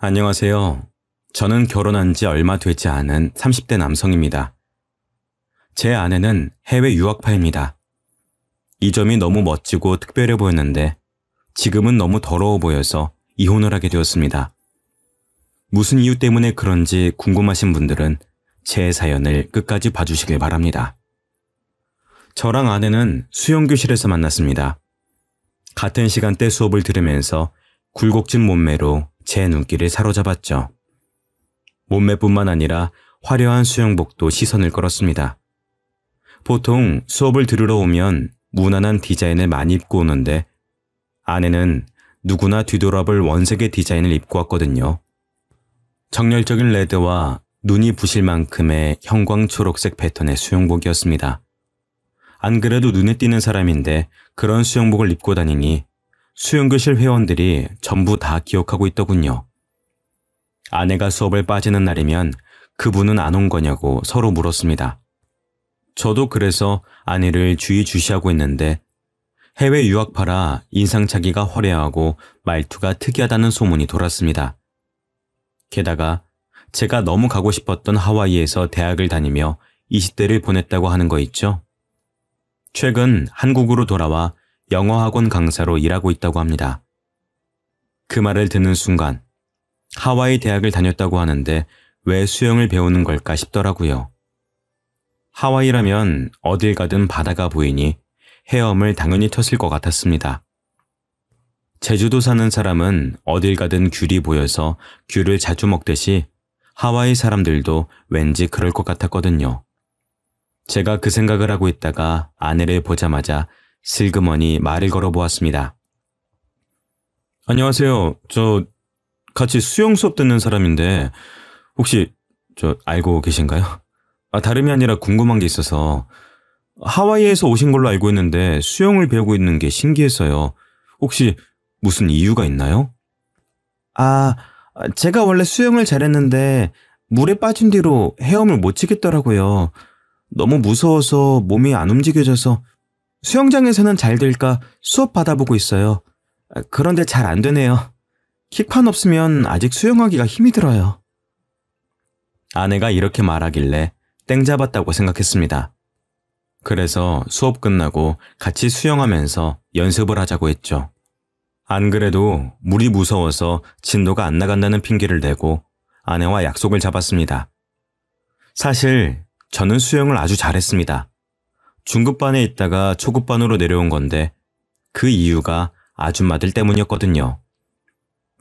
안녕하세요. 저는 결혼한 지 얼마 되지 않은 30대 남성입니다. 제 아내는 해외 유학파입니다. 이 점이 너무 멋지고 특별해 보였는데 지금은 너무 더러워 보여서 이혼을 하게 되었습니다. 무슨 이유 때문에 그런지 궁금하신 분들은 제 사연을 끝까지 봐주시길 바랍니다. 저랑 아내는 수영교실에서 만났습니다. 같은 시간대 수업을 들으면서 굴곡진 몸매로 제 눈길을 사로잡았죠. 몸매뿐만 아니라 화려한 수영복도 시선을 끌었습니다. 보통 수업을 들으러 오면 무난한 디자인을 많이 입고 오는데 아내는 누구나 뒤돌아볼 원색의 디자인을 입고 왔거든요. 정열적인 레드와 눈이 부실 만큼의 형광 초록색 패턴의 수영복이었습니다. 안 그래도 눈에 띄는 사람인데 그런 수영복을 입고 다니니 수영교실 회원들이 전부 다 기억하고 있더군요. 아내가 수업을 빠지는 날이면 그분은 안 온 거냐고 서로 물었습니다. 저도 그래서 아내를 주의주시하고 있는데 해외 유학파라 인상착의가 화려하고 말투가 특이하다는 소문이 돌았습니다. 게다가 제가 너무 가고 싶었던 하와이에서 대학을 다니며 20대를 보냈다고 하는 거 있죠? 최근 한국으로 돌아와 영어학원 강사로 일하고 있다고 합니다. 그 말을 듣는 순간 하와이 대학을 다녔다고 하는데 왜 수영을 배우는 걸까 싶더라고요. 하와이라면 어딜 가든 바다가 보이니 헤엄을 당연히 쳤을 것 같았습니다. 제주도 사는 사람은 어딜 가든 귤이 보여서 귤을 자주 먹듯이 하와이 사람들도 왠지 그럴 것 같았거든요. 제가 그 생각을 하고 있다가 아내를 보자마자 슬그머니 말을 걸어보았습니다. 안녕하세요. 저 같이 수영 수업 듣는 사람인데 혹시 저 알고 계신가요? 다름이 아니라 궁금한 게 있어서 하와이에서 오신 걸로 알고 있는데 수영을 배우고 있는 게 신기해서요. 혹시 무슨 이유가 있나요? 제가 원래 수영을 잘했는데 물에 빠진 뒤로 헤엄을 못 치겠더라고요. 너무 무서워서 몸이 안 움직여져서 수영장에서는 잘 될까 수업 받아보고 있어요. 그런데 잘 안 되네요. 킥판 없으면 아직 수영하기가 힘이 들어요. 아내가 이렇게 말하길래 땡 잡았다고 생각했습니다. 그래서 수업 끝나고 같이 수영하면서 연습을 하자고 했죠. 안 그래도 물이 무서워서 진도가 안 나간다는 핑계를 대고 아내와 약속을 잡았습니다. 사실 저는 수영을 아주 잘했습니다. 중급반에 있다가 초급반으로 내려온 건데 그 이유가 아줌마들 때문이었거든요.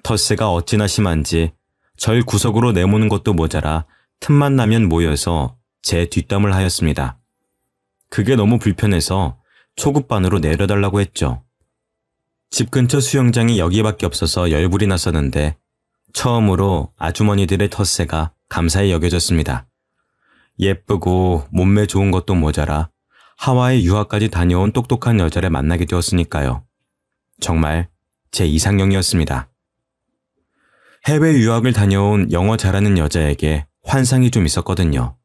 텃세가 어찌나 심한지 절 구석으로 내모는 것도 모자라 틈만 나면 모여서 제 뒷담을 하였습니다. 그게 너무 불편해서 초급반으로 내려달라고 했죠. 집 근처 수영장이 여기밖에 없어서 열불이 났었는데 처음으로 아주머니들의 텃세가 감사히 여겨졌습니다. 예쁘고 몸매 좋은 것도 모자라 하와이 유학까지 다녀온 똑똑한 여자를 만나게 되었으니까요. 정말 제 이상형이었습니다. 해외 유학을 다녀온 영어 잘하는 여자에게 환상이 좀 있었거든요.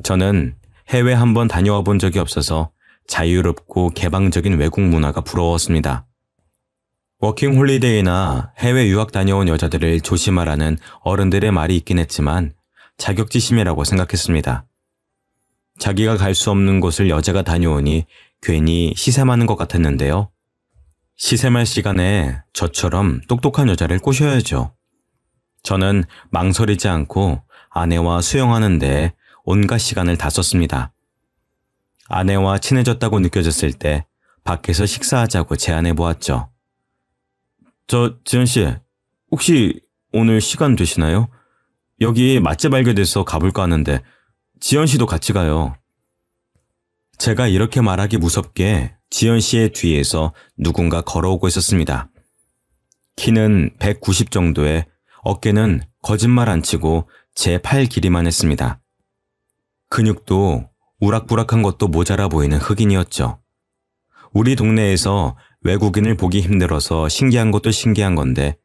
저는 해외 한번 다녀와 본 적이 없어서 자유롭고 개방적인 외국 문화가 부러웠습니다. 워킹 홀리데이나 해외 유학 다녀온 여자들을 조심하라는 어른들의 말이 있긴 했지만 자격지심이라고 생각했습니다. 자기가 갈 수 없는 곳을 여자가 다녀오니 괜히 시샘하는 것 같았는데요. 시샘할 시간에 저처럼 똑똑한 여자를 꼬셔야죠. 저는 망설이지 않고 아내와 수영하는 데 온갖 시간을 다 썼습니다. 아내와 친해졌다고 느껴졌을 때 밖에서 식사하자고 제안해 보았죠. 지연씨, 혹시 오늘 시간 되시나요? 여기 맛집 알게 돼서 가볼까 하는데 지연씨도 같이 가요. 제가 이렇게 말하기 무섭게 지연씨의 뒤에서 누군가 걸어오고 있었습니다. 키는 190 정도에 어깨는 거짓말 안 치고 제 팔 길이만 했습니다. 근육도 우락부락한 것도 모자라 보이는 흑인이었죠. 우리 동네에서 외국인을 보기 힘들어서 신기한 것도 신기한 건데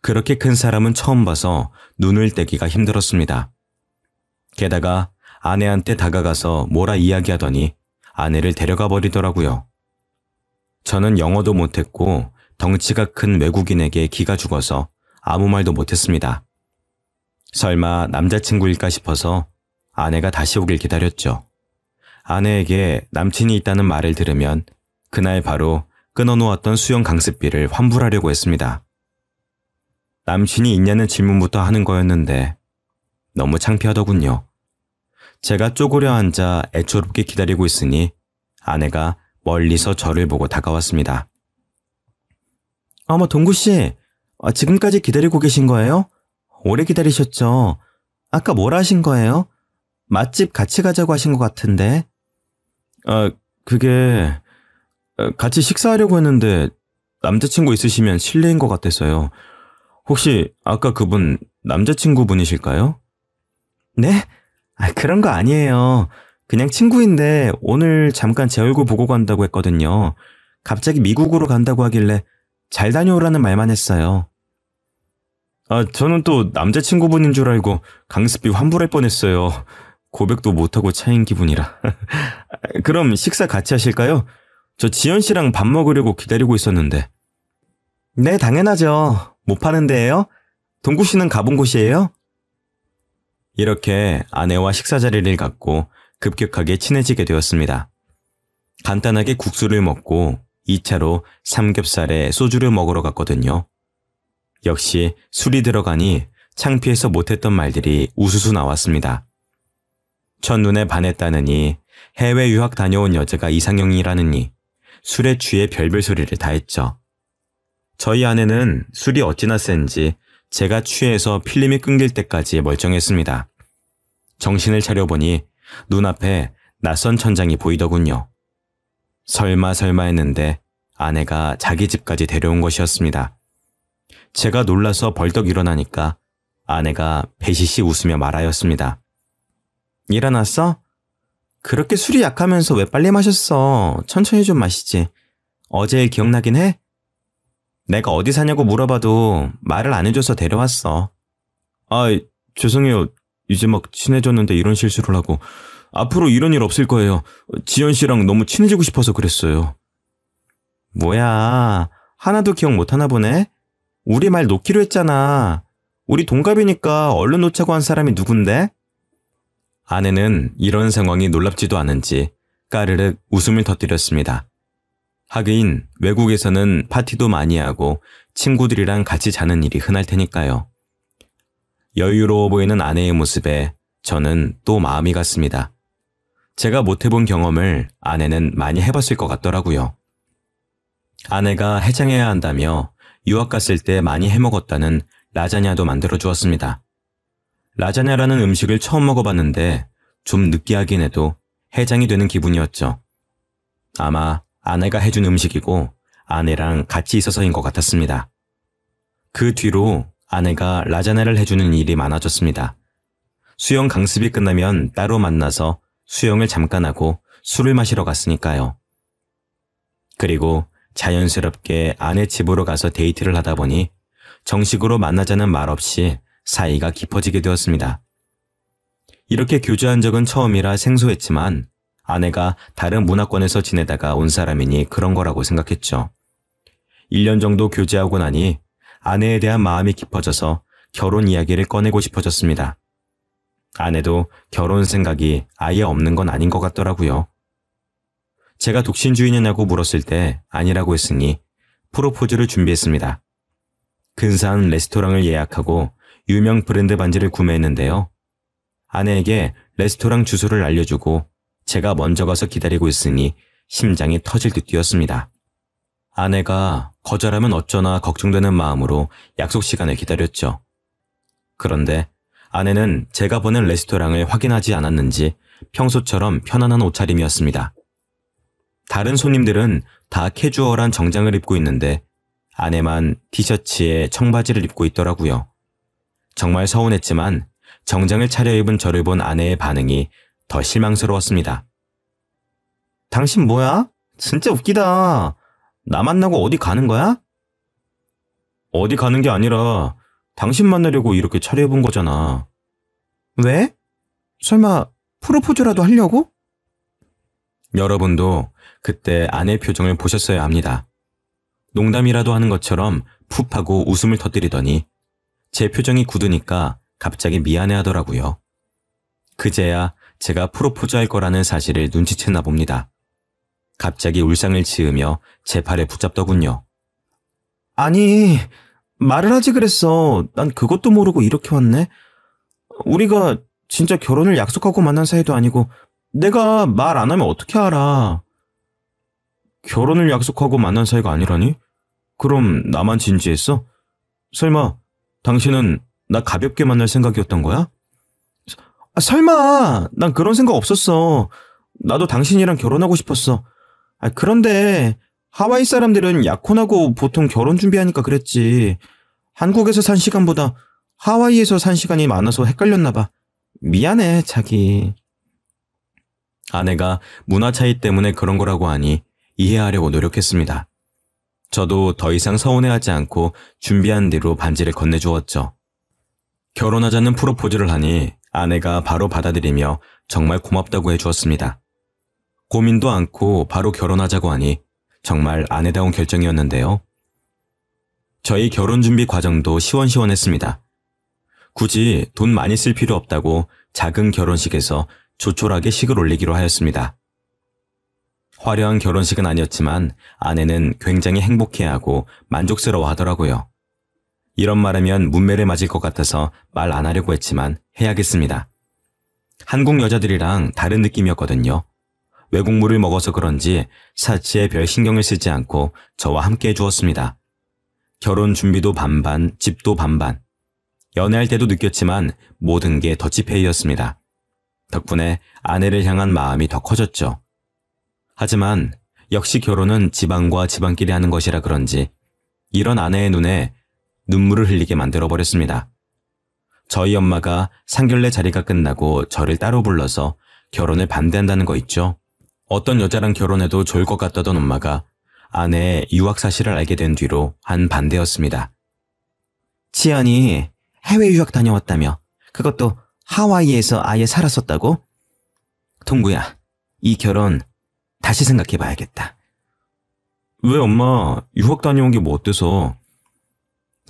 그렇게 큰 사람은 처음 봐서 눈을 떼기가 힘들었습니다. 게다가 아내한테 다가가서 뭐라 이야기하더니 아내를 데려가 버리더라고요. 저는 영어도 못했고 덩치가 큰 외국인에게 기가 죽어서 아무 말도 못했습니다. 설마 남자친구일까 싶어서 아내가 다시 오길 기다렸죠. 아내에게 남친이 있다는 말을 들으면 그날 바로 끊어놓았던 수영 강습비를 환불하려고 했습니다. 남친이 있냐는 질문부터 하는 거였는데 너무 창피하더군요. 제가 쪼그려 앉아 애초롭게 기다리고 있으니 아내가 멀리서 저를 보고 다가왔습니다. 어머, 동구씨, 지금까지 기다리고 계신 거예요? 오래 기다리셨죠? 아까 뭐라 하신 거예요? 맛집 같이 가자고 하신 것 같은데. 그게 같이 식사하려고 했는데 남자친구 있으시면 실례인 것 같아서요. 혹시 아까 그분 남자친구분이실까요? 네? 그런 거 아니에요. 그냥 친구인데 오늘 잠깐 제 얼굴 보고 간다고 했거든요. 갑자기 미국으로 간다고 하길래 잘 다녀오라는 말만 했어요. 저는 또 남자친구분인 줄 알고 강습비 환불할 뻔했어요. 고백도 못하고 차인 기분이라. 그럼 식사 같이 하실까요? 저 지연 씨랑 밥 먹으려고 기다리고 있었는데. 네, 당연하죠. 못 파는 데예요? 동구 씨는 가본 곳이에요? 이렇게 아내와 식사 자리를 갖고 급격하게 친해지게 되었습니다. 간단하게 국수를 먹고 2차로 삼겹살에 소주를 먹으러 갔거든요. 역시 술이 들어가니 창피해서 못했던 말들이 우수수 나왔습니다. 첫눈에 반했다느니, 해외 유학 다녀온 여자가 이상형이라느니, 술에 취해 별별 소리를 다 했죠. 저희 아내는 술이 어찌나 센지 제가 취해서 필름이 끊길 때까지 멀쩡했습니다. 정신을 차려보니 눈앞에 낯선 천장이 보이더군요. 설마 했는데 아내가 자기 집까지 데려온 것이었습니다. 제가 놀라서 벌떡 일어나니까 아내가 배시시 웃으며 말하였습니다. 일어났어? 그렇게 술이 약하면서 왜 빨리 마셨어? 천천히 좀 마시지. 어제 일 기억나긴 해? 내가 어디 사냐고 물어봐도 말을 안 해줘서 데려왔어. 죄송해요. 이제 막 친해졌는데 이런 실수를 하고. 앞으로 이런 일 없을 거예요. 지연 씨랑 너무 친해지고 싶어서 그랬어요. 뭐야, 하나도 기억 못하나 보네? 우리 말 놓기로 했잖아. 우리 동갑이니까 얼른 놓자고 한 사람이 누군데? 아내는 이런 상황이 놀랍지도 않은지 까르륵 웃음을 터뜨렸습니다. 하긴 외국에서는 파티도 많이 하고 친구들이랑 같이 자는 일이 흔할 테니까요. 여유로워 보이는 아내의 모습에 저는 또 마음이 갔습니다. 제가 못 해본 경험을 아내는 많이 해봤을 것 같더라고요. 아내가 해장해야 한다며 유학 갔을 때 많이 해먹었다는 라자냐도 만들어 주었습니다. 라자냐라는 음식을 처음 먹어봤는데 좀 느끼하긴 해도 해장이 되는 기분이었죠. 아마 아내가 해준 음식이고 아내랑 같이 있어서인 것 같았습니다. 그 뒤로 아내가 라자냐를 해주는 일이 많아졌습니다. 수영 강습이 끝나면 따로 만나서 수영을 잠깐 하고 술을 마시러 갔으니까요. 그리고 자연스럽게 아내 집으로 가서 데이트를 하다 보니 정식으로 만나자는 말 없이 사이가 깊어지게 되었습니다. 이렇게 교제한 적은 처음이라 생소했지만 아내가 다른 문화권에서 지내다가 온 사람이니 그런 거라고 생각했죠. 1년 정도 교제하고 나니 아내에 대한 마음이 깊어져서 결혼 이야기를 꺼내고 싶어졌습니다. 아내도 결혼 생각이 아예 없는 건 아닌 것 같더라고요. 제가 독신주의냐고 물었을 때 아니라고 했으니 프로포즈를 준비했습니다. 근사한 레스토랑을 예약하고 유명 브랜드 반지를 구매했는데요. 아내에게 레스토랑 주소를 알려주고 제가 먼저 가서 기다리고 있으니 심장이 터질 듯 뛰었습니다. 아내가 거절하면 어쩌나 걱정되는 마음으로 약속 시간을 기다렸죠. 그런데 아내는 제가 보낸 레스토랑을 확인하지 않았는지 평소처럼 편안한 옷차림이었습니다. 다른 손님들은 다 캐주얼한 정장을 입고 있는데 아내만 티셔츠에 청바지를 입고 있더라고요. 정말 서운했지만 정장을 차려입은 저를 본 아내의 반응이 더 실망스러웠습니다. 당신 뭐야? 진짜 웃기다. 나 만나고 어디 가는 거야? 어디 가는 게 아니라 당신 만나려고 이렇게 차려입은 거잖아. 왜? 설마 프로포즈라도 하려고? 여러분도 그때 아내 표정을 보셨어야 합니다. 농담이라도 하는 것처럼 푹 하고 웃음을 터뜨리더니 제 표정이 굳으니까 갑자기 미안해 하더라고요. 그제야 제가 프로포즈할 거라는 사실을 눈치챘나 봅니다. 갑자기 울상을 지으며 제 팔에 붙잡더군요. 아니, 말을 하지 그랬어. 난 그것도 모르고 이렇게 왔네. 우리가 진짜 결혼을 약속하고 만난 사이도 아니고 내가 말 안 하면 어떻게 알아. 결혼을 약속하고 만난 사이가 아니라니? 그럼 나만 진지했어? 설마 당신은 나 가볍게 만날 생각이었던 거야? 설마 난 그런 생각 없었어. 나도 당신이랑 결혼하고 싶었어. 그런데 하와이 사람들은 약혼하고 보통 결혼 준비하니까 그랬지. 한국에서 산 시간보다 하와이에서 산 시간이 많아서 헷갈렸나 봐. 미안해, 자기. 아내가 문화 차이 때문에 그런 거라고 하니 이해하려고 노력했습니다. 저도 더 이상 서운해하지 않고 준비한 대로 반지를 건네주었죠. 결혼하자는 프로포즈를 하니 아내가 바로 받아들이며 정말 고맙다고 해주었습니다. 고민도 않고 바로 결혼하자고 하니 정말 아내다운 결정이었는데요. 저희 결혼 준비 과정도 시원시원했습니다. 굳이 돈 많이 쓸 필요 없다고 작은 결혼식에서 조촐하게 식을 올리기로 하였습니다. 화려한 결혼식은 아니었지만 아내는 굉장히 행복해하고 만족스러워 하더라고요. 이런 말하면 문매를 맞을 것 같아서 말 안 하려고 했지만 해야겠습니다. 한국 여자들이랑 다른 느낌이었거든요. 외국물을 먹어서 그런지 사치에 별 신경을 쓰지 않고 저와 함께 해주었습니다. 결혼 준비도 반반, 집도 반반. 연애할 때도 느꼈지만 모든 게 더치페이였습니다. 덕분에 아내를 향한 마음이 더 커졌죠. 하지만 역시 결혼은 집안과 집안끼리 하는 것이라 그런지 이런 아내의 눈에 눈물을 흘리게 만들어버렸습니다. 저희 엄마가 상견례 자리가 끝나고 저를 따로 불러서 결혼을 반대한다는 거 있죠. 어떤 여자랑 결혼해도 좋을 것 같다던 엄마가 아내의 유학 사실을 알게 된 뒤로 한 반대였습니다. 지연이 해외 유학 다녀왔다며. 그것도 하와이에서 아예 살았었다고? 동구야, 이 결혼 다시 생각해봐야겠다. 왜 엄마, 유학 다녀온 게 뭐 어때서?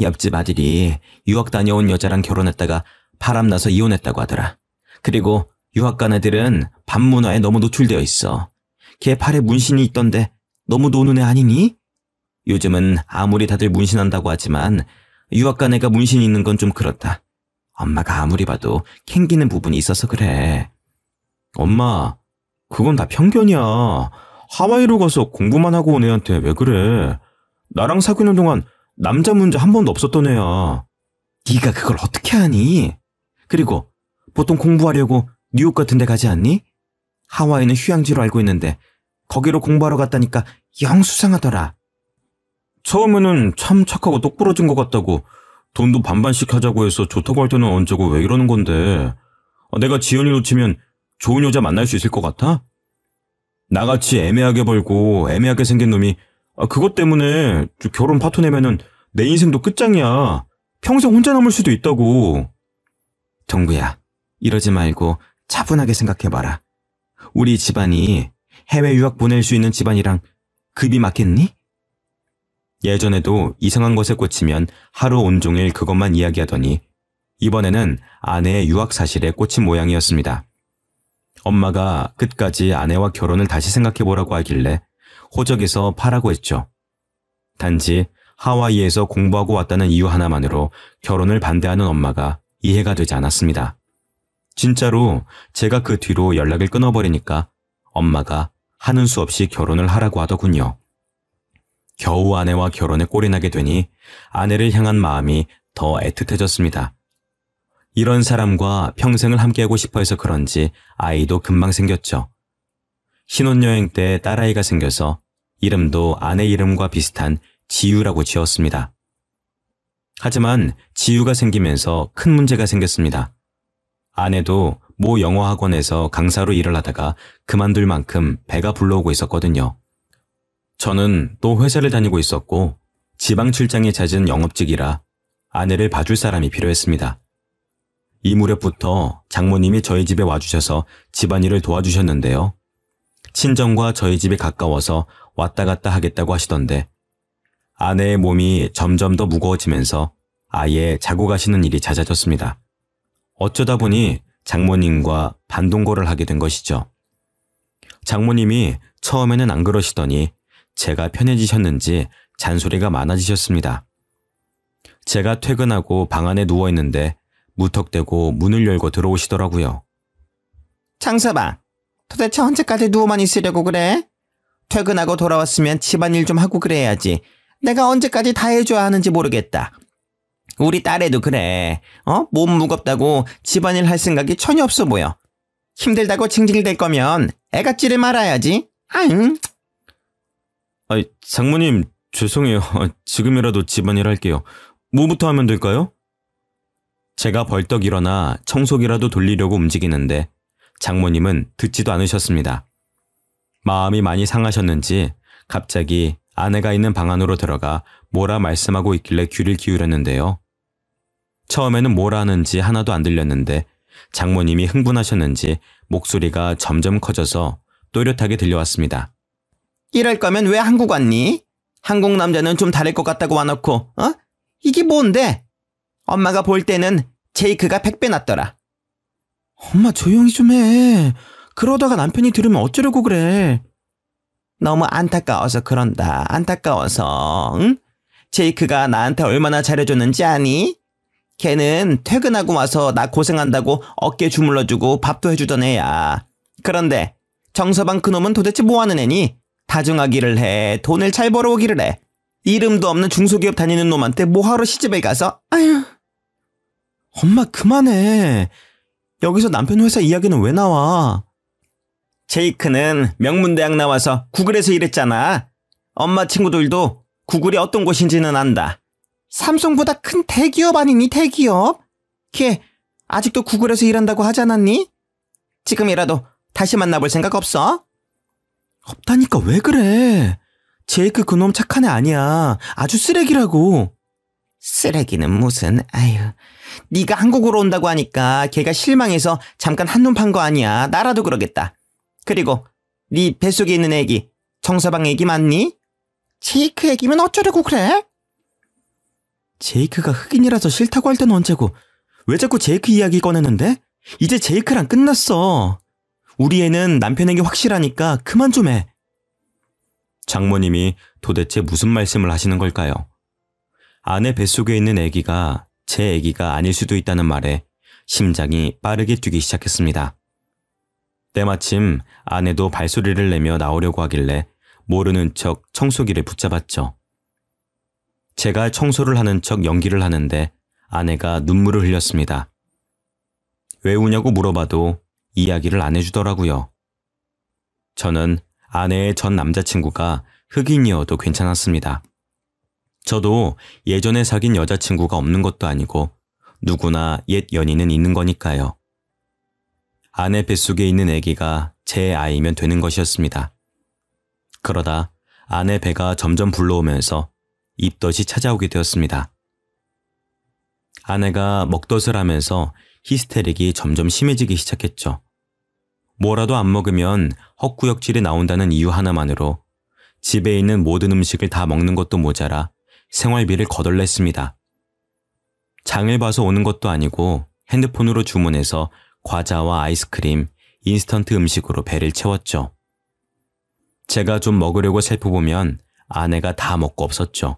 옆집 아들이 유학 다녀온 여자랑 결혼했다가 바람나서 이혼했다고 하더라. 그리고 유학 간 애들은 반문화에 너무 노출되어 있어. 걔 팔에 문신이 있던데 너무 노는 애 아니니? 요즘은 아무리 다들 문신한다고 하지만 유학 간 애가 문신이 있는 건 좀 그렇다. 엄마가 아무리 봐도 캥기는 부분이 있어서 그래. 엄마, 그건 다 편견이야. 하와이로 가서 공부만 하고 온 애한테 왜 그래? 나랑 사귀는 동안 남자 문제 한 번도 없었던 애야. 네가 그걸 어떻게 아니? 그리고 보통 공부하려고 뉴욕 같은 데 가지 않니? 하와이는 휴양지로 알고 있는데 거기로 공부하러 갔다니까 영 수상하더라. 처음에는 참 착하고 똑부러진 것 같다고 돈도 반반씩 하자고 해서 좋다고 할 때는 언제고 왜 이러는 건데. 내가 지연이 놓치면 좋은 여자 만날 수 있을 것 같아? 나같이 애매하게 벌고 애매하게 생긴 놈이 그것 때문에 결혼 파토 내면은 내 인생도 끝장이야. 평생 혼자 남을 수도 있다고. 동구야, 이러지 말고 차분하게 생각해봐라. 우리 집안이 해외 유학 보낼 수 있는 집안이랑 급이 맞겠니? 예전에도 이상한 것에 꽂히면 하루 온종일 그것만 이야기하더니 이번에는 아내의 유학 사실에 꽂힌 모양이었습니다. 엄마가 끝까지 아내와 결혼을 다시 생각해보라고 하길래 호적에서 파라고 했죠. 단지 하와이에서 공부하고 왔다는 이유 하나만으로 결혼을 반대하는 엄마가 이해가 되지 않았습니다. 진짜로 제가 그 뒤로 연락을 끊어버리니까 엄마가 하는 수 없이 결혼을 하라고 하더군요. 겨우 아내와 결혼에 꼴이 나게 되니 아내를 향한 마음이 더 애틋해졌습니다. 이런 사람과 평생을 함께하고 싶어 해서 그런지 아이도 금방 생겼죠. 신혼여행 때 딸아이가 생겨서 이름도 아내 이름과 비슷한 지유라고 지었습니다. 하지만 지유가 생기면서 큰 문제가 생겼습니다. 아내도 모 영어학원에서 강사로 일을 하다가 그만둘 만큼 배가 불러오고 있었거든요. 저는 또 회사를 다니고 있었고 지방 출장이 잦은 영업직이라 아내를 봐줄 사람이 필요했습니다. 이 무렵부터 장모님이 저희 집에 와주셔서 집안일을 도와주셨는데요. 친정과 저희 집이 가까워서 왔다 갔다 하겠다고 하시던데 아내의 몸이 점점 더 무거워지면서 아예 자고 가시는 일이 잦아졌습니다. 어쩌다 보니 장모님과 반동거를 하게 된 것이죠. 장모님이 처음에는 안 그러시더니 제가 편해지셨는지 잔소리가 많아지셨습니다. 제가 퇴근하고 방 안에 누워있는데 무턱대고 문을 열고 들어오시더라고요. 장서방, 도대체 언제까지 누워만 있으려고 그래? 퇴근하고 돌아왔으면 집안일 좀 하고 그래야지. 내가 언제까지 다 해줘야 하는지 모르겠다. 우리 딸애도 그래. 몸 무겁다고 집안일 할 생각이 전혀 없어 보여. 힘들다고 징징댈 거면 애가찌를 말아야지. 아잉. 장모님 죄송해요. 지금이라도 집안일 할게요. 뭐부터 하면 될까요? 제가 벌떡 일어나 청소기라도 돌리려고 움직이는데 장모님은 듣지도 않으셨습니다. 마음이 많이 상하셨는지 갑자기 아내가 있는 방 안으로 들어가 뭐라 말씀하고 있길래 귀를 기울였는데요. 처음에는 뭐라 하는지 하나도 안 들렸는데 장모님이 흥분하셨는지 목소리가 점점 커져서 또렷하게 들려왔습니다. 이럴 거면 왜 한국 왔니? 한국 남자는 좀 다를 것 같다고 와놓고, 이게 뭔데? 엄마가 볼 때는 제이크가 100배 낫더라. 엄마 조용히 좀 해. 그러다가 남편이 들으면 어쩌려고 그래. 너무 안타까워서 그런다. 안타까워서. 응? 제이크가 나한테 얼마나 잘해줬는지 아니? 걔는 퇴근하고 와서 나 고생한다고 어깨 주물러주고 밥도 해주던 애야. 그런데 정서방 그놈은 도대체 뭐하는 애니? 다중하기를 해. 돈을 잘 벌어오기를 해. 이름도 없는 중소기업 다니는 놈한테 뭐하러 시집을 가서? 아휴. 엄마 그만해. 여기서 남편 회사 이야기는 왜 나와? 제이크는 명문대학 나와서 구글에서 일했잖아. 엄마 친구들도 구글이 어떤 곳인지는 안다. 삼성보다 큰 대기업 아니니 대기업? 걔 아직도 구글에서 일한다고 하지 않았니? 지금이라도 다시 만나볼 생각 없어? 없다니까 왜 그래? 제이크 그놈 착한 애 아니야. 아주 쓰레기라고. 쓰레기는 무슨. 아유, 네가 한국으로 온다고 하니까 걔가 실망해서 잠깐 한눈 판 거 아니야. 나라도 그러겠다. 그리고 네 뱃속에 있는 애기 정서방 애기 맞니? 제이크 애기면 어쩌려고 그래? 제이크가 흑인이라서 싫다고 할 때는 언제고 왜 자꾸 제이크 이야기 꺼내는데? 이제 제이크랑 끝났어. 우리 애는 남편에게 확실하니까 그만 좀 해. 장모님이 도대체 무슨 말씀을 하시는 걸까요? 아내 뱃속에 있는 아기가 제 아기가 아닐 수도 있다는 말에 심장이 빠르게 뛰기 시작했습니다. 때마침 아내도 발소리를 내며 나오려고 하길래 모르는 척 청소기를 붙잡았죠. 제가 청소를 하는 척 연기를 하는데 아내가 눈물을 흘렸습니다. 왜 우냐고 물어봐도 이야기를 안 해주더라고요. 저는 아내의 전 남자친구가 흑인이어도 괜찮았습니다. 저도 예전에 사귄 여자친구가 없는 것도 아니고 누구나 옛 연인은 있는 거니까요. 아내 뱃속에 있는 아기가 제 아이면 되는 것이었습니다. 그러다 아내 배가 점점 불러오면서 입덧이 찾아오게 되었습니다. 아내가 먹덧을 하면서 히스테릭이 점점 심해지기 시작했죠. 뭐라도 안 먹으면 헛구역질이 나온다는 이유 하나만으로 집에 있는 모든 음식을 다 먹는 것도 모자라 생활비를 거덜냈습니다. 장을 봐서 오는 것도 아니고 핸드폰으로 주문해서 과자와 아이스크림, 인스턴트 음식으로 배를 채웠죠. 제가 좀 먹으려고 살펴보면 아내가 다 먹고 없었죠.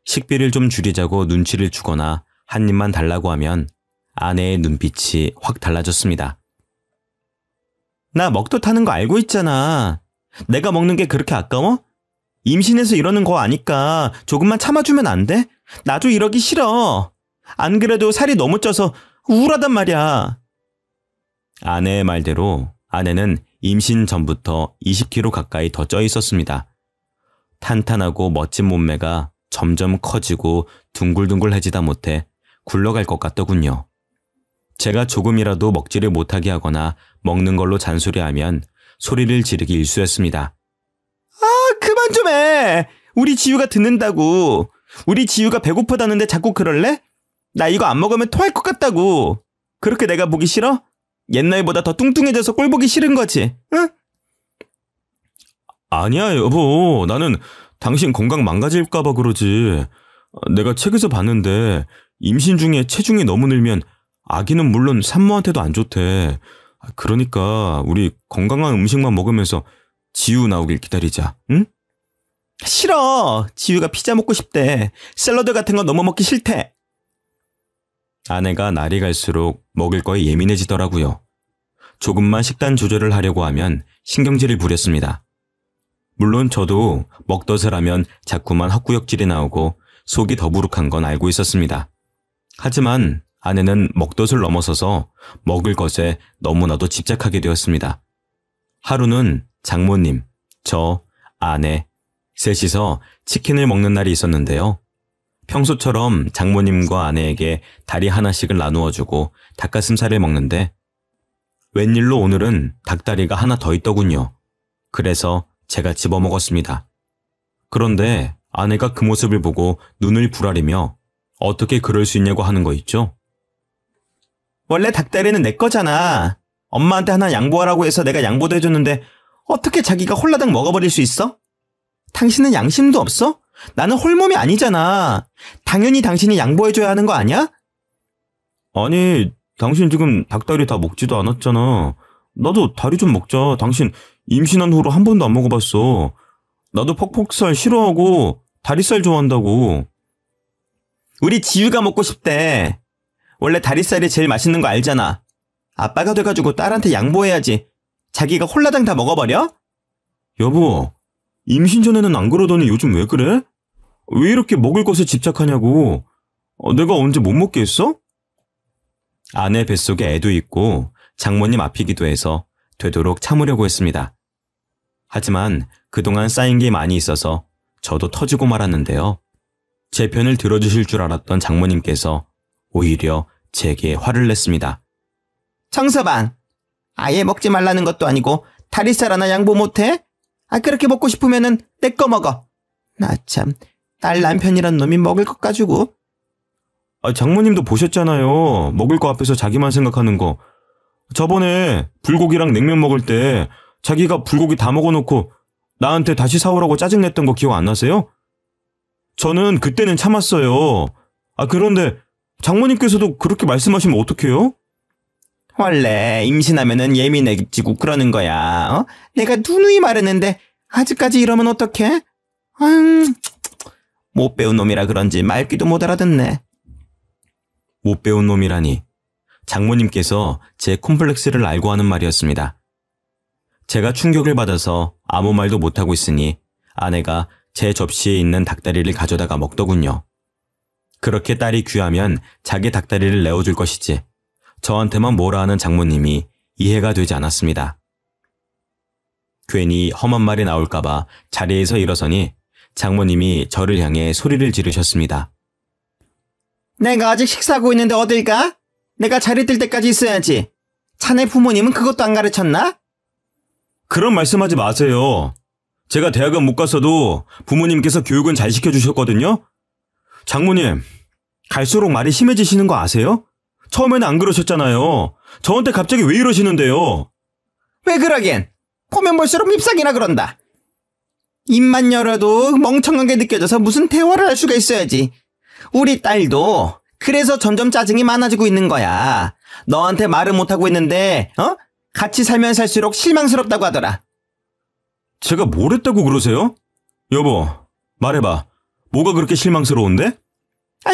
식비를 좀 줄이자고 눈치를 주거나 한 입만 달라고 하면 아내의 눈빛이 확 달라졌습니다. 나 먹덧 하는 거 알고 있잖아. 내가 먹는 게 그렇게 아까워? 임신해서 이러는 거 아니까 조금만 참아주면 안 돼? 나도 이러기 싫어. 안 그래도 살이 너무 쪄서 우울하단 말이야. 아내의 말대로 아내는 임신 전부터 20kg 가까이 더 쪄 있었습니다. 탄탄하고 멋진 몸매가 점점 커지고 둥글둥글해지다 못해 굴러갈 것 같더군요. 제가 조금이라도 먹지를 못하게 하거나 먹는 걸로 잔소리하면 소리를 지르기 일쑤였습니다. 그만 좀 해. 우리 지유가 듣는다고. 우리 지유가 배고프다는데 자꾸 그럴래? 나 이거 안 먹으면 토할 것 같다고. 그렇게 내가 보기 싫어? 옛날보다 더 뚱뚱해져서 꼴 보기 싫은 거지, 응? 아니야, 여보. 나는 당신 건강 망가질까 봐 그러지. 내가 책에서 봤는데 임신 중에 체중이 너무 늘면 아기는 물론 산모한테도 안 좋대. 그러니까 우리 건강한 음식만 먹으면서 지우 나오길 기다리자, 응? 싫어. 지우가 피자 먹고 싶대. 샐러드 같은 거 너무 먹기 싫대. 아내가 날이 갈수록 먹을 거에 예민해지더라고요. 조금만 식단 조절을 하려고 하면 신경질을 부렸습니다. 물론 저도 먹덧을 하면 자꾸만 헛구역질이 나오고 속이 더부룩한 건 알고 있었습니다. 하지만 아내는 먹덧을 넘어서서 먹을 것에 너무나도 집착하게 되었습니다. 하루는 장모님, 저, 아내, 셋이서 치킨을 먹는 날이 있었는데요. 평소처럼 장모님과 아내에게 다리 하나씩을 나누어주고 닭가슴살을 먹는데 웬일로 오늘은 닭다리가 하나 더 있더군요. 그래서 제가 집어먹었습니다. 그런데 아내가 그 모습을 보고 눈을 부라리며 어떻게 그럴 수 있냐고 하는 거 있죠? 원래 닭다리는 내 거잖아. 엄마한테 하나 양보하라고 해서 내가 양보도 해줬는데 어떻게 자기가 홀라당 먹어버릴 수 있어? 당신은 양심도 없어? 나는 홀몸이 아니잖아. 당연히 당신이 양보해줘야 하는 거 아니야? 아니, 당신 지금 닭다리 다 먹지도 않았잖아. 나도 다리 좀 먹자. 당신 임신한 후로 한 번도 안 먹어봤어. 나도 퍽퍽살 싫어하고 다리살 좋아한다고. 우리 지유가 먹고 싶대. 원래 다리살이 제일 맛있는 거 알잖아. 아빠가 돼가지고 딸한테 양보해야지. 자기가 홀라당 다 먹어버려? 여보, 임신 전에는 안 그러더니 요즘 왜 그래? 왜 이렇게 먹을 것에 집착하냐고. 내가 언제 못 먹게 했어? 아내 뱃속에 애도 있고 장모님 앞이기도 해서 되도록 참으려고 했습니다. 하지만 그동안 쌓인 게 많이 있어서 저도 터지고 말았는데요. 제 편을 들어주실 줄 알았던 장모님께서 오히려 제게 화를 냈습니다. 정서방, 아예 먹지 말라는 것도 아니고 다리살 하나 양보 못해? 그렇게 먹고 싶으면은 내 거 먹어. 나 참, 딸 남편이란 놈이 먹을 것 가지고. 장모님도 보셨잖아요. 먹을 거 앞에서 자기만 생각하는 거. 저번에 불고기랑 냉면 먹을 때 자기가 불고기 다 먹어놓고 나한테 다시 사오라고 짜증냈던 거 기억 안 나세요? 저는 그때는 참았어요. 그런데 장모님께서도 그렇게 말씀하시면 어떡해요? 원래 임신하면은 예민해지고 그러는 거야. 내가 누누이 말했는데 아직까지 이러면 어떡해? 못 배운 놈이라 그런지 말귀도 못 알아듣네. 못 배운 놈이라니. 장모님께서 제 콤플렉스를 알고 하는 말이었습니다. 제가 충격을 받아서 아무 말도 못하고 있으니 아내가 제 접시에 있는 닭다리를 가져다가 먹더군요. 그렇게 딸이 귀하면 자기 닭다리를 내어줄 것이지 저한테만 뭐라 하는 장모님이 이해가 되지 않았습니다. 괜히 험한 말이 나올까봐 자리에서 일어서니 장모님이 저를 향해 소리를 지르셨습니다. 내가 아직 식사하고 있는데 어딜 가? 내가 자리 뜰 때까지 있어야지. 자네 부모님은 그것도 안 가르쳤나? 그런 말씀하지 마세요. 제가 대학은 못 갔어도 부모님께서 교육은 잘 시켜주셨거든요. 장모님, 갈수록 말이 심해지시는 거 아세요? 처음에는 안 그러셨잖아요. 저한테 갑자기 왜 이러시는데요? 왜 그러긴? 보면 볼수록 밉상이나 그런다. 입만 열어도 멍청하게 느껴져서 무슨 대화를 할 수가 있어야지. 우리 딸도 그래서 점점 짜증이 많아지고 있는 거야. 너한테 말은 못하고 있는데 같이 살면 살수록 실망스럽다고 하더라. 제가 뭘 했다고 그러세요? 여보, 말해봐. 뭐가 그렇게 실망스러운데?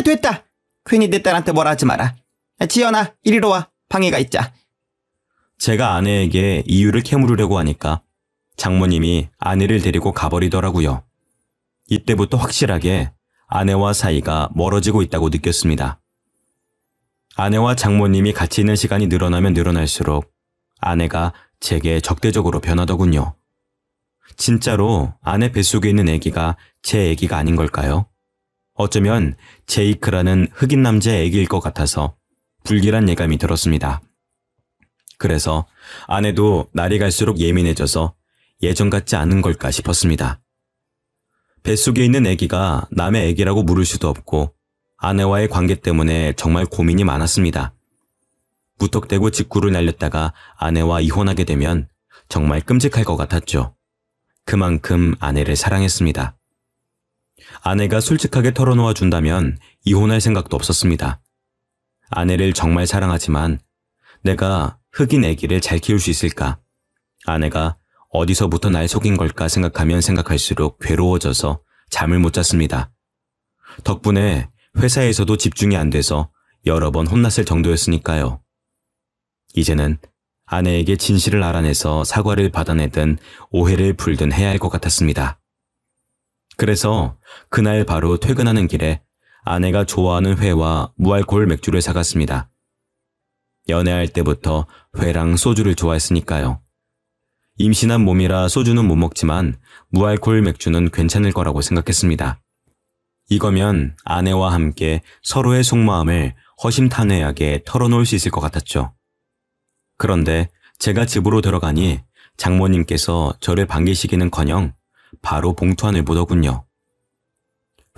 됐다. 괜히 내 딸한테 뭐라 하지 마라. 지연아, 이리로 와. 방해가 있자. 제가 아내에게 이유를 캐물으려고 하니까 장모님이 아내를 데리고 가버리더라고요. 이때부터 확실하게 아내와 사이가 멀어지고 있다고 느꼈습니다. 아내와 장모님이 같이 있는 시간이 늘어나면 늘어날수록 아내가 제게 적대적으로 변하더군요. 진짜로 아내 뱃속에 있는 아기가 제 아기가 아닌 걸까요? 어쩌면 제이크라는 흑인 남자의 아기일 것 같아서 불길한 예감이 들었습니다. 그래서 아내도 날이 갈수록 예민해져서 예전 같지 않은 걸까 싶었습니다. 뱃속에 있는 아기가 남의 아기라고 물을 수도 없고 아내와의 관계 때문에 정말 고민이 많았습니다. 무턱대고 직구를 날렸다가 아내와 이혼하게 되면 정말 끔찍할 것 같았죠. 그만큼 아내를 사랑했습니다. 아내가 솔직하게 털어놓아 준다면 이혼할 생각도 없었습니다. 아내를 정말 사랑하지만 내가 흑인 아기를 잘 키울 수 있을까? 아내가 어디서부터 날 속인 걸까 생각하면 생각할수록 괴로워져서 잠을 못 잤습니다. 덕분에 회사에서도 집중이 안 돼서 여러 번 혼났을 정도였으니까요. 이제는 아내에게 진실을 알아내서 사과를 받아내든 오해를 풀든 해야 할 것 같았습니다. 그래서 그날 바로 퇴근하는 길에 아내가 좋아하는 회와 무알코올 맥주를 사갔습니다. 연애할 때부터 회랑 소주를 좋아했으니까요. 임신한 몸이라 소주는 못 먹지만 무알코올 맥주는 괜찮을 거라고 생각했습니다. 이거면 아내와 함께 서로의 속마음을 허심탄회하게 털어놓을 수 있을 것 같았죠. 그런데 제가 집으로 들어가니 장모님께서 저를 반기시기는커녕 바로 봉투 안을 보더군요.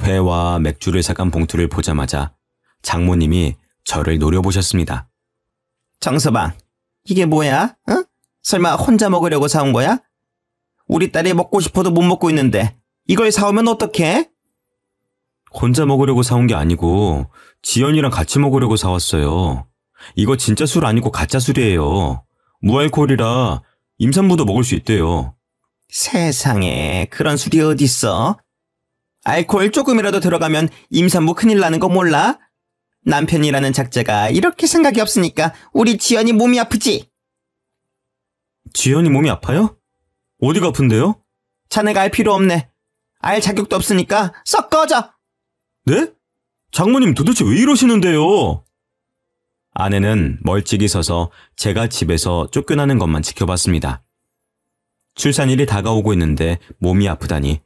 회와 맥주를 사간 봉투를 보자마자 장모님이 저를 노려보셨습니다. 정서방, 이게 뭐야? 응? 설마 혼자 먹으려고 사온 거야? 우리 딸이 먹고 싶어도 못 먹고 있는데 이걸 사오면 어떡해? 혼자 먹으려고 사온 게 아니고 지연이랑 같이 먹으려고 사왔어요. 이거 진짜 술 아니고 가짜 술이에요. 무알코올이라 임산부도 먹을 수 있대요. 세상에, 그런 술이 어딨어? 알코올 조금이라도 들어가면 임산부 큰일 나는 거 몰라? 남편이라는 작자가 이렇게 생각이 없으니까 우리 지연이 몸이 아프지? 지연이 몸이 아파요? 어디가 아픈데요? 자네가 알 필요 없네. 알 자격도 없으니까 썩 꺼져! 네? 장모님 도대체 왜 이러시는데요? 아내는 멀찍이 서서 제가 집에서 쫓겨나는 것만 지켜봤습니다. 출산일이 다가오고 있는데 몸이 아프다니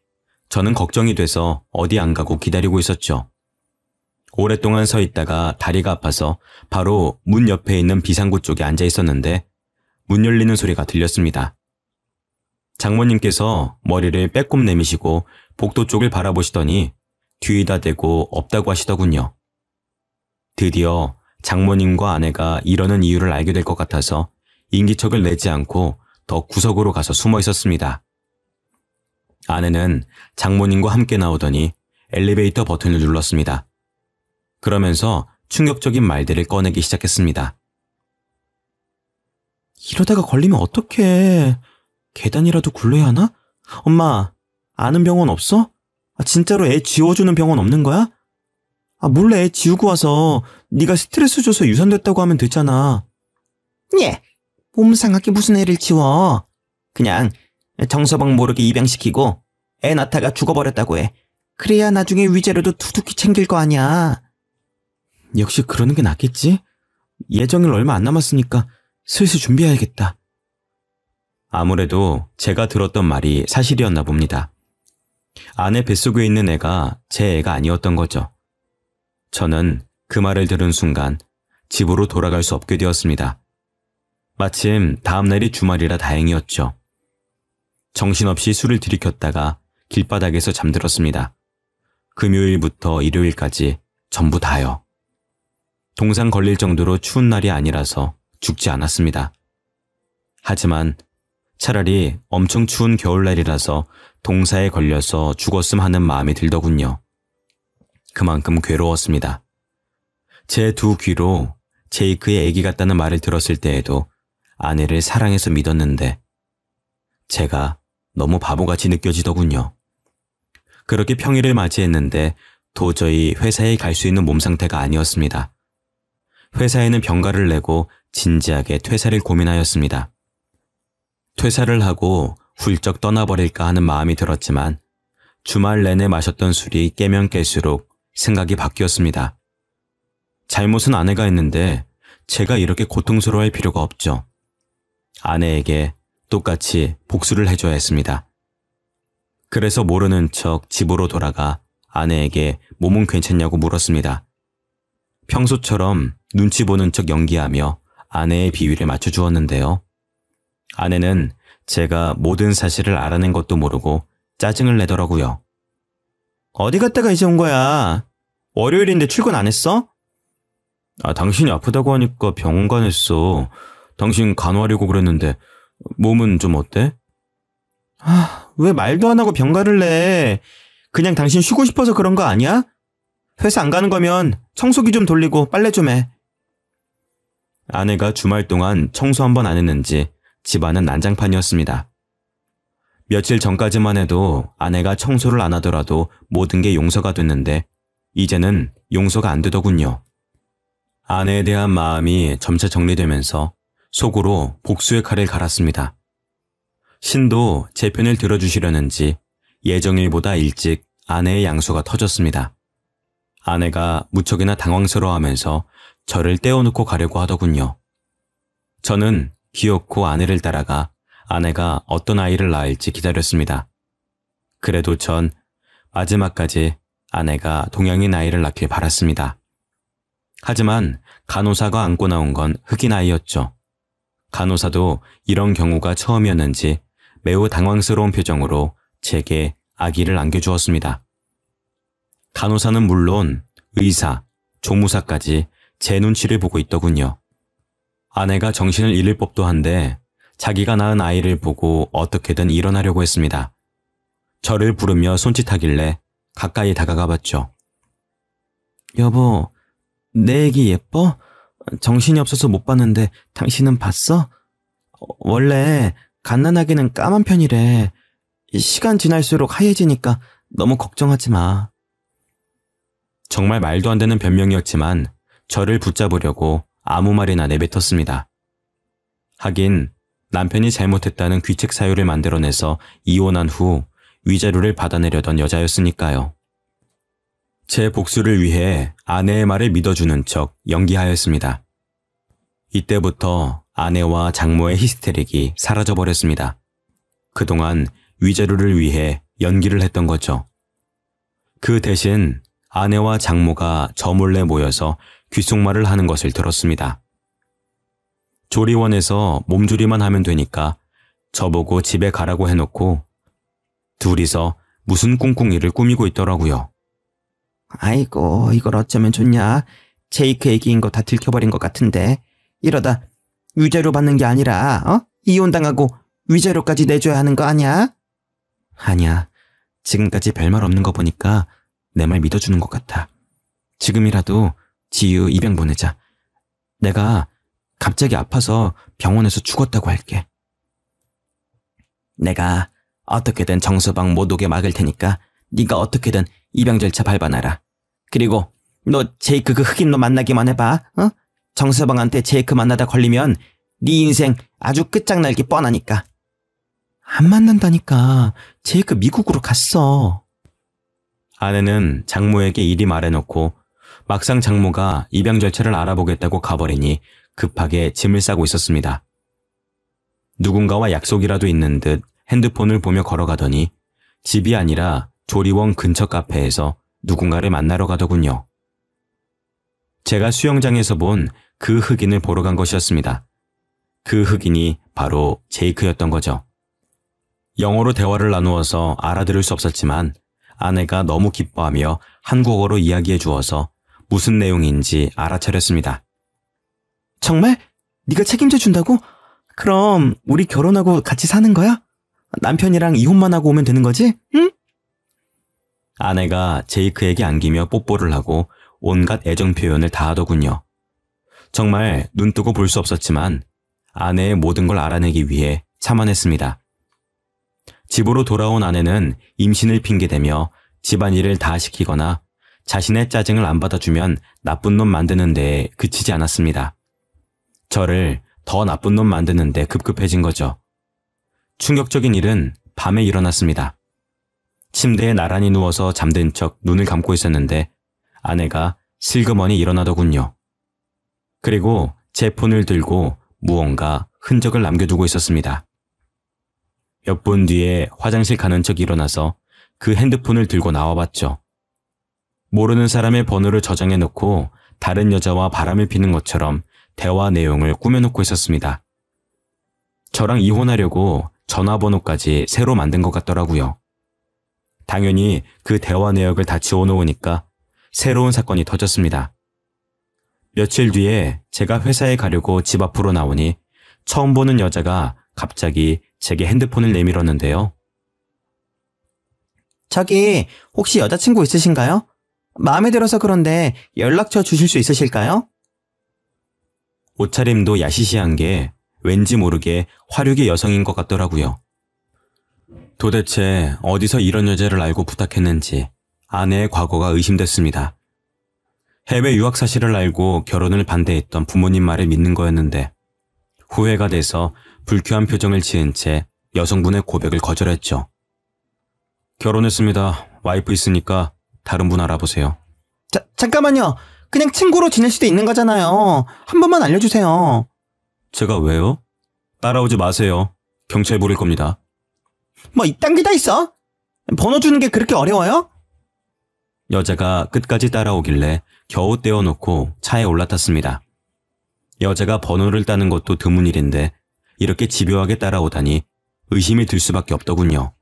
저는 걱정이 돼서 어디 안 가고 기다리고 있었죠. 오랫동안 서 있다가 다리가 아파서 바로 문 옆에 있는 비상구 쪽에 앉아 있었는데 문 열리는 소리가 들렸습니다. 장모님께서 머리를 빼꼼 내미시고 복도 쪽을 바라보시더니 뒤에다 대고 없다고 하시더군요. 드디어 장모님과 아내가 이러는 이유를 알게 될 것 같아서 인기척을 내지 않고 더 구석으로 가서 숨어 있었습니다. 아내는 장모님과 함께 나오더니 엘리베이터 버튼을 눌렀습니다. 그러면서 충격적인 말들을 꺼내기 시작했습니다. 이러다가 걸리면 어떡해. 계단이라도 굴러야 하나? 엄마, 아는 병원 없어? 진짜로 애 지워주는 병원 없는 거야? 몰래 애 지우고 와서 네가 스트레스 줘서 유산됐다고 하면 되잖아. 예, 몸 상하게 무슨 애를 지워. 그냥 정서방 모르게 입양시키고 애 낳다가 죽어버렸다고 해. 그래야 나중에 위자료도 두둑히 챙길 거 아니야. 역시 그러는 게 낫겠지? 예정일 얼마 안 남았으니까 슬슬 준비해야겠다. 아무래도 제가 들었던 말이 사실이었나 봅니다. 아내 뱃속에 있는 애가 제 애가 아니었던 거죠. 저는 그 말을 들은 순간 집으로 돌아갈 수 없게 되었습니다. 마침 다음날이 주말이라 다행이었죠. 정신없이 술을 들이켰다가 길바닥에서 잠들었습니다. 금요일부터 일요일까지 전부 다요. 동상 걸릴 정도로 추운 날이 아니라서 죽지 않았습니다. 하지만 차라리 엄청 추운 겨울날이라서 동사에 걸려서 죽었음 하는 마음이 들더군요. 그만큼 괴로웠습니다. 제 두 귀로 제이크의 아기 같다는 말을 들었을 때에도 아내를 사랑해서 믿었는데 제가 너무 바보같이 느껴지더군요. 그렇게 평일을 맞이했는데 도저히 회사에 갈 수 있는 몸 상태가 아니었습니다. 회사에는 병가를 내고 진지하게 퇴사를 고민하였습니다. 퇴사를 하고 훌쩍 떠나버릴까 하는 마음이 들었지만 주말 내내 마셨던 술이 깨면 깰수록 생각이 바뀌었습니다. 잘못은 아내가 했는데 제가 이렇게 고통스러워할 필요가 없죠. 아내에게 똑같이 복수를 해줘야 했습니다. 그래서 모르는 척 집으로 돌아가 아내에게 몸은 괜찮냐고 물었습니다. 평소처럼 눈치 보는 척 연기하며 아내의 비위를 맞춰주었는데요. 아내는 제가 모든 사실을 알아낸 것도 모르고 짜증을 내더라고요. 어디 갔다가 이제 온 거야? 월요일인데 출근 안 했어? 당신이 아프다고 하니까 병원 가냈어. 당신 간호하려고 그랬는데 몸은 좀 어때? 왜 말도 안 하고 병가를 내? 그냥 당신 쉬고 싶어서 그런 거 아니야? 회사 안 가는 거면 청소기 좀 돌리고 빨래 좀 해. 아내가 주말 동안 청소 한 번 안 했는지 집안은 난장판이었습니다. 며칠 전까지만 해도 아내가 청소를 안 하더라도 모든 게 용서가 됐는데 이제는 용서가 안 되더군요. 아내에 대한 마음이 점차 정리되면서 속으로 복수의 칼을 갈았습니다. 신도 제 편을 들어주시려는지 예정일보다 일찍 아내의 양소가 터졌습니다. 아내가 무척이나 당황스러워하면서 저를 떼어놓고 가려고 하더군요. 저는 기어코 아내를 따라가 아내가 어떤 아이를 낳을지 기다렸습니다. 그래도 전 마지막까지 아내가 동양인 아이를 낳길 바랐습니다. 하지만 간호사가 안고 나온 건 흑인 아이였죠. 간호사도 이런 경우가 처음이었는지 매우 당황스러운 표정으로 제게 아기를 안겨주었습니다. 간호사는 물론 의사, 조무사까지 제 눈치를 보고 있더군요. 아내가 정신을 잃을 법도 한데 자기가 낳은 아이를 보고 어떻게든 일어나려고 했습니다. 저를 부르며 손짓하길래 가까이 다가가 봤죠. 여보, 내 애기 예뻐? 정신이 없어서 못 봤는데 당신은 봤어? 원래 갓난아기는 까만 편이래. 시간 지날수록 하얘지니까 너무 걱정하지 마. 정말 말도 안 되는 변명이었지만 저를 붙잡으려고 아무 말이나 내뱉었습니다. 하긴 남편이 잘못했다는 귀책 사유를 만들어내서 이혼한 후 위자료를 받아내려던 여자였으니까요. 제 복수를 위해 아내의 말을 믿어주는 척 연기하였습니다. 이때부터 아내와 장모의 히스테릭이 사라져버렸습니다. 그동안 위자료를 위해 연기를 했던 거죠. 그 대신 아내와 장모가 저 몰래 모여서 귓속말을 하는 것을 들었습니다. 조리원에서 몸조리만 하면 되니까 저보고 집에 가라고 해놓고 둘이서 무슨 꿍꿍이를 꾸미고 있더라고요. 아이고, 이걸 어쩌면 좋냐. 제이크 애기인 거 다 들켜버린 것 같은데 이러다 위자료 받는 게 아니라 이혼당하고 위자료까지 내줘야 하는 거 아니야? 아니야. 지금까지 별말 없는 거 보니까 내 말 믿어주는 것 같아. 지금이라도 지유 입양 보내자. 내가 갑자기 아파서 병원에서 죽었다고 할게. 내가 어떻게든 정서방 못 오게 막을 테니까 네가 어떻게든 입양 절차 밟아놔라. 그리고 너 제이크 그 흑인 놈 만나기만 해봐. 정서방한테 제이크 만나다 걸리면 네 인생 아주 끝장날기 뻔하니까. 안 만난다니까. 제이크 미국으로 갔어. 아내는 장모에게 이리 말해놓고 막상 장모가 입양 절차를 알아보겠다고 가버리니 급하게 짐을 싸고 있었습니다. 누군가와 약속이라도 있는 듯 핸드폰을 보며 걸어가더니 집이 아니라 조리원 근처 카페에서 누군가를 만나러 가더군요. 제가 수영장에서 본 그 흑인을 보러 간 것이었습니다. 그 흑인이 바로 제이크였던 거죠. 영어로 대화를 나누어서 알아들을 수 없었지만 아내가 너무 기뻐하며 한국어로 이야기해 주어서 무슨 내용인지 알아차렸습니다. 정말? 네가 책임져 준다고? 그럼 우리 결혼하고 같이 사는 거야? 남편이랑 이혼만 하고 오면 되는 거지? 응? 아내가 제이크에게 안기며 뽀뽀를 하고 온갖 애정 표현을 다 하더군요. 정말 눈뜨고 볼 수 없었지만 아내의 모든 걸 알아내기 위해 참아냈습니다. 집으로 돌아온 아내는 임신을 핑계대며 집안일을 다 시키거나 자신의 짜증을 안 받아주면 나쁜 놈 만드는 데에 그치지 않았습니다. 저를 더 나쁜 놈 만드는 데 급급해진 거죠. 충격적인 일은 밤에 일어났습니다. 침대에 나란히 누워서 잠든 척 눈을 감고 있었는데 아내가 슬그머니 일어나더군요. 그리고 제 폰을 들고 무언가 흔적을 남겨두고 있었습니다. 몇 분 뒤에 화장실 가는 척 일어나서 그 핸드폰을 들고 나와봤죠. 모르는 사람의 번호를 저장해놓고 다른 여자와 바람을 피는 것처럼 대화 내용을 꾸며놓고 있었습니다. 저랑 이혼하려고 전화번호까지 새로 만든 것 같더라고요. 당연히 그 대화 내역을 다 지워놓으니까 새로운 사건이 터졌습니다. 며칠 뒤에 제가 회사에 가려고 집 앞으로 나오니 처음 보는 여자가 갑자기 제게 핸드폰을 내밀었는데요. 저기 혹시 여자친구 있으신가요? 마음에 들어서 그런데 연락처 주실 수 있으실까요? 옷차림도 야시시한 게 왠지 모르게 화류계 여성인 것 같더라고요. 도대체 어디서 이런 여자를 알고 부탁했는지 아내의 과거가 의심됐습니다. 해외 유학 사실을 알고 결혼을 반대했던 부모님 말을 믿는 거였는데 후회가 돼서 불쾌한 표정을 지은 채 여성분의 고백을 거절했죠. 결혼했습니다. 와이프 있으니까 다른 분 알아보세요. 잠깐만요. 그냥 친구로 지낼 수도 있는 거잖아요. 한 번만 알려주세요. 제가 왜요? 따라오지 마세요. 경찰 부를 겁니다. 뭐 이딴 게 다 있어? 번호 주는 게 그렇게 어려워요? 여자가 끝까지 따라오길래 겨우 떼어놓고 차에 올라탔습니다. 여자가 번호를 따는 것도 드문 일인데 이렇게 집요하게 따라오다니 의심이 들 수밖에 없더군요.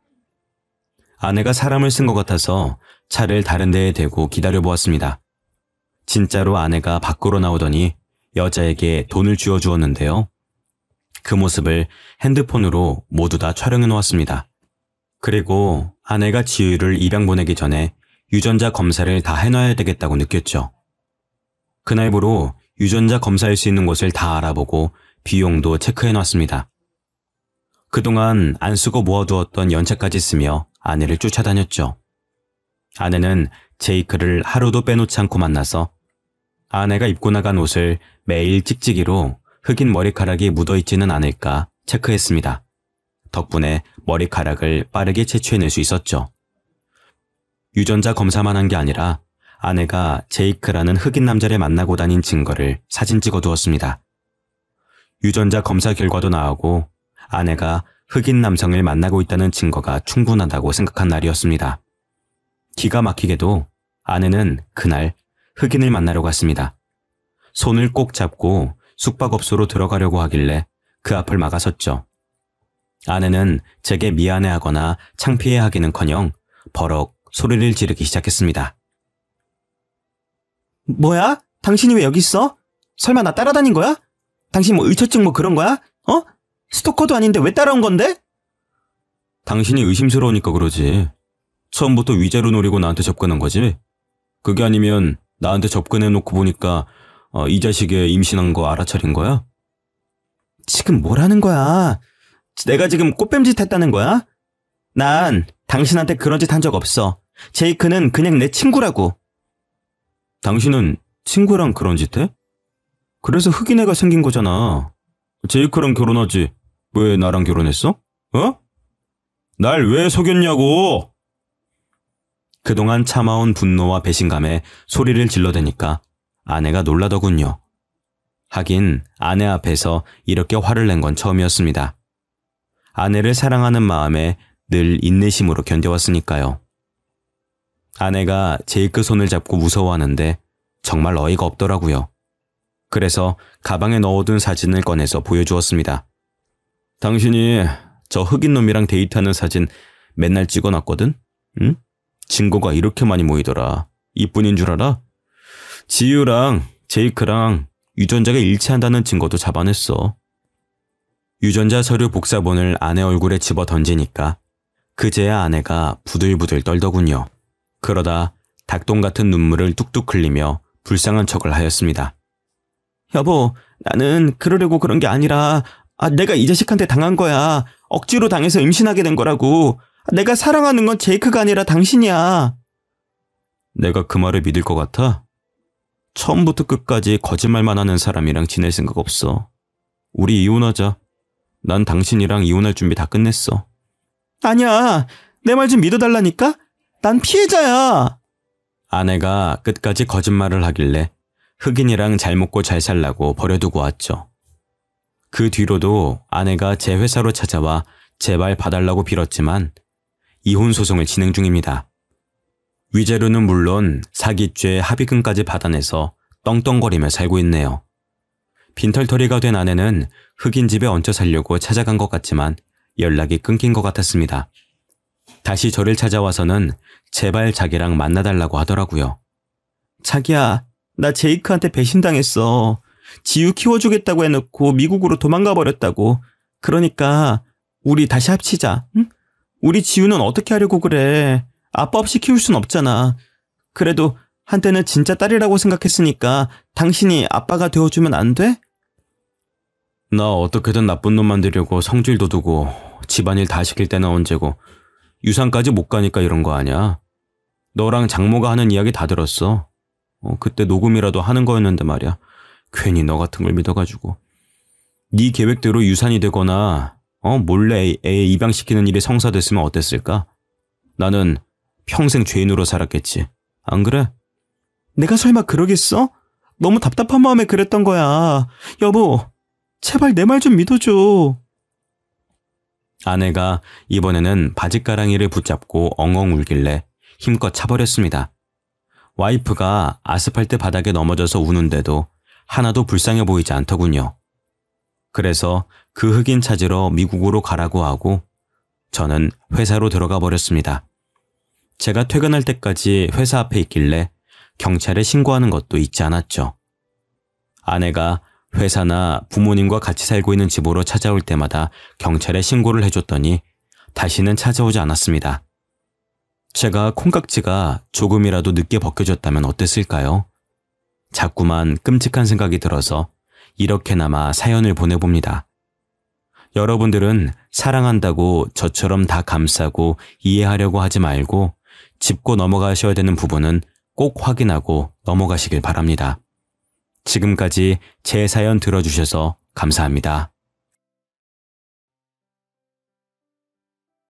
아내가 사람을 쓴 것 같아서 차를 다른 데에 대고 기다려보았습니다. 진짜로 아내가 밖으로 나오더니 여자에게 돈을 쥐어주었는데요. 그 모습을 핸드폰으로 모두 다 촬영해 놓았습니다. 그리고 아내가 지우를 입양 보내기 전에 유전자 검사를 다 해놔야 되겠다고 느꼈죠. 그날부로 유전자 검사할 수 있는 곳을 다 알아보고 비용도 체크해 놨습니다. 그동안 안 쓰고 모아두었던 연차까지 쓰며 아내를 쫓아다녔죠. 아내는 제이크를 하루도 빼놓지 않고 만나서 아내가 입고 나간 옷을 매일 찍찍이로 흑인 머리카락이 묻어있지는 않을까 체크했습니다. 덕분에 머리카락을 빠르게 채취해낼 수 있었죠. 유전자 검사만 한 게 아니라 아내가 제이크라는 흑인 남자를 만나고 다닌 증거를 사진 찍어 두었습니다. 유전자 검사 결과도 나오고 아내가 흑인 남성을 만나고 있다는 증거가 충분하다고 생각한 날이었습니다. 기가 막히게도 아내는 그날 흑인을 만나러 갔습니다. 손을 꼭 잡고 숙박업소로 들어가려고 하길래 그 앞을 막아섰죠. 아내는 제게 미안해하거나 창피해하기는커녕 버럭 소리를 지르기 시작했습니다. 뭐야? 당신이 왜 여기 있어? 설마 나 따라다닌 거야? 당신 뭐 의처증 뭐 그런 거야? 어? 스토커도 아닌데 왜 따라온 건데? 당신이 의심스러우니까 그러지. 처음부터 위자료 노리고 나한테 접근한 거지. 그게 아니면 나한테 접근해놓고 보니까 이 자식의 임신한 거 알아차린 거야? 지금 뭐라는 거야? 내가 지금 꽃뱀짓 했다는 거야? 난 당신한테 그런 짓 한 적 없어. 제이크는 그냥 내 친구라고. 당신은 친구랑 그런 짓 해? 그래서 흑인 애가 생긴 거잖아. 제이크랑 결혼하지. 왜 나랑 결혼했어? 어? 날 왜 속였냐고! 그동안 참아온 분노와 배신감에 소리를 질러대니까 아내가 놀라더군요. 하긴 아내 앞에서 이렇게 화를 낸 건 처음이었습니다. 아내를 사랑하는 마음에 늘 인내심으로 견뎌왔으니까요. 아내가 제이크 손을 잡고 무서워하는데 정말 어이가 없더라고요. 그래서 가방에 넣어둔 사진을 꺼내서 보여주었습니다. 당신이 저 흑인 놈이랑 데이트하는 사진 맨날 찍어놨거든? 응? 증거가 이렇게 많이 모이더라. 이뿐인 줄 알아? 지유랑 제이크랑 유전자가 일치한다는 증거도 잡아냈어. 유전자 서류 복사본을 아내 얼굴에 집어 던지니까 그제야 아내가 부들부들 떨더군요. 그러다 닭똥 같은 눈물을 뚝뚝 흘리며 불쌍한 척을 하였습니다. 여보, 나는 그러려고 그런 게 아니라 내가 이 자식한테 당한 거야. 억지로 당해서 임신하게 된 거라고. 내가 사랑하는 건 제이크가 아니라 당신이야. 내가 그 말을 믿을 것 같아? 처음부터 끝까지 거짓말만 하는 사람이랑 지낼 생각 없어. 우리 이혼하자. 난 당신이랑 이혼할 준비 다 끝냈어. 아니야. 내 말 좀 믿어달라니까? 난 피해자야. 아내가 끝까지 거짓말을 하길래 흑인이랑 잘 먹고 잘 살라고 버려두고 왔죠. 그 뒤로도 아내가 제 회사로 찾아와 제발 봐달라고 빌었지만 이혼 소송을 진행 중입니다. 위자료는 물론 사기죄 합의금까지 받아내서 떵떵거리며 살고 있네요. 빈털터리가 된 아내는 흑인 집에 얹혀 살려고 찾아간 것 같지만 연락이 끊긴 것 같았습니다. 다시 저를 찾아와서는 제발 자기랑 만나달라고 하더라고요. 자기야, 나 제이크한테 배신당했어. 지유 키워주겠다고 해놓고 미국으로 도망가 버렸다고. 그러니까 우리 다시 합치자. 응? 우리 지유는 어떻게 하려고 그래? 아빠 없이 키울 순 없잖아. 그래도 한때는 진짜 딸이라고 생각했으니까 당신이 아빠가 되어주면 안 돼? 나 어떻게든 나쁜 놈 만들려고 성질도 두고 집안일 다 시킬 때는 언제고 유산까지 못 가니까 이런 거 아냐? 너랑 장모가 하는 이야기 다 들었어. 그때 녹음이라도 하는 거였는데 말이야. 괜히 너 같은 걸 믿어가지고. 네 계획대로 유산이 되거나 몰래 애 입양시키는 일이 성사됐으면 어땠을까? 나는 평생 죄인으로 살았겠지. 안 그래? 내가 설마 그러겠어? 너무 답답한 마음에 그랬던 거야. 여보, 제발 내 말 좀 믿어줘. 아내가 이번에는 바짓가랑이를 붙잡고 엉엉 울길래 힘껏 차버렸습니다. 와이프가 아스팔트 바닥에 넘어져서 우는데도 하나도 불쌍해 보이지 않더군요. 그래서 그 흑인 찾으러 미국으로 가라고 하고 저는 회사로 들어가 버렸습니다. 제가 퇴근할 때까지 회사 앞에 있길래 경찰에 신고하는 것도 잊지 않았죠. 아내가 회사나 부모님과 같이 살고 있는 집으로 찾아올 때마다 경찰에 신고를 해줬더니 다시는 찾아오지 않았습니다. 제가 콩깍지가 조금이라도 늦게 벗겨졌다면 어땠을까요? 자꾸만 끔찍한 생각이 들어서 이렇게나마 사연을 보내봅니다. 여러분들은 사랑한다고 저처럼 다 감싸고 이해하려고 하지 말고 짚고 넘어가셔야 되는 부분은 꼭 확인하고 넘어가시길 바랍니다. 지금까지 제 사연 들어주셔서 감사합니다.